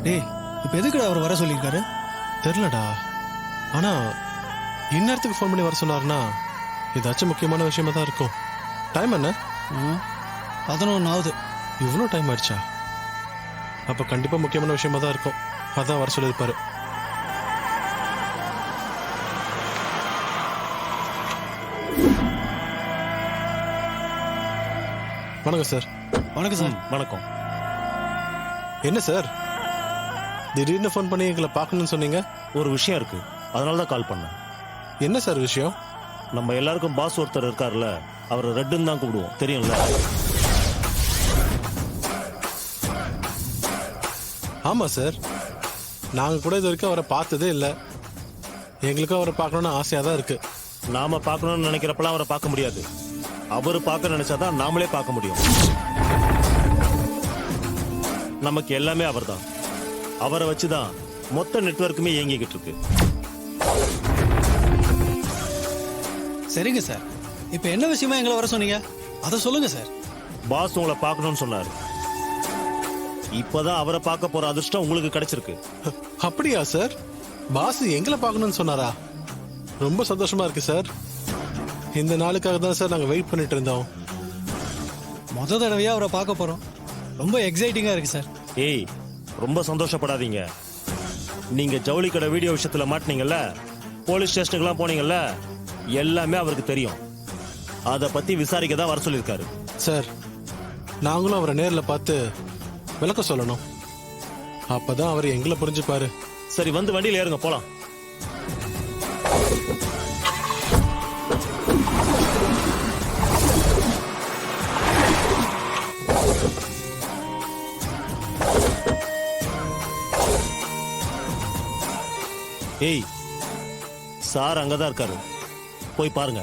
டேய் இப்போ எதுக்குடா அவர் வர சொல்லியிருக்காரு? தெரிலடா. ஆனா இந்நேரத்துக்கு ஃபோன் பண்ணி வர சொன்னார்னா ஏதாச்சும் முக்கியமான விஷயமா தான் இருக்கும். டைம் என்ன? 11 ஆகுது. இவ்வளோ டைம் ஆயிடுச்சா? அப்போ கண்டிப்பா முக்கியமான விஷயமா தான் இருக்கும். அதான் வர சொல்லியிருப்பாரு. வணக்கம் சார். வணக்கம் சார். வணக்கம். என்ன சார் திடீர்னு ஃபோன் பண்ணி எங்களை பார்க்கணும்னு சொன்னீங்க? ஒரு விஷயம் இருக்கு, அதனால தான் கால் பண்ணேன். என்ன சார் விஷயம்? நம்ம எல்லாருக்கும் பாஸ் ஒருத்தர் இருக்காருல்ல, அவர் ரெட்டுன்னு தான் கூப்பிடுவோம், தெரியும்ல? ஆமா சார், நாங்க கூட இது வரைக்கும் அவரை பார்த்ததே இல்லை. எங்களுக்கும் அவரை பார்க்கணும்னு ஆசையா தான் இருக்கு. நாம பார்க்கணும்னு நினைக்கிறப்பெல்லாம் அவரை பார்க்க முடியாது. அவர் பார்க்க நினைச்சாதான் நாமளே பார்க்க முடியும். நமக்கு எல்லாமே அவர்தான். அவரை வச்சுதான் மொத்த நெட்வொர்க்குமே இயங்கிக்கிட்டு இருக்கு. சரிங்க சார், இப்போ என்ன விஷயமா எங்களை வர சொன்னீங்க அதை சொல்லுங்க சார். பாஸ் உங்களை பார்க்கணும்னு சொன்னாரு. இப்பதான் அவரை பார்க்க போற அதிர்ஷ்டம் உங்களுக்கு கிடைச்சிருக்கு. அப்படியா சார்? பாஸ் எங்களை பார்க்கணும்னு சொன்னாரா? ரொம்ப சந்தோஷமா இருக்கு சார். இந்த நாளுக்காக தான் சார் நாங்கள் வெயிட் பண்ணிட்டு இருந்தோம். முத தடவையா அவரை பார்க்க போறோம். ரொம்ப எக்ஸைட்டிங்கா இருக்கு சார். ஏய், ரொம்ப சந்தோஷப்படாதீங்க. நீங்க ஜவுளி கடை வீடியோ விஷயத்துல மாட்டினீங்கல்ல, போலீஸ் ஸ்டேஷனுக்குலாம் போனீங்கல்ல, எல்லாமே அவருக்கு தெரியும். அதை பத்தி விசாரிக்க தான் வர சொல்லியிருக்காரு. சார், நாங்களும் அவரை நேரில் பார்த்து விளக்க சொல்லணும். அப்பதான் அவர் எங்களை புரிஞ்சுப்பாரு. சரி, வந்து வண்டியில் ஏறுங்க, போலாம். ஏய், சார் அங்கதான் இருக்காரு, போய் பாருங்க.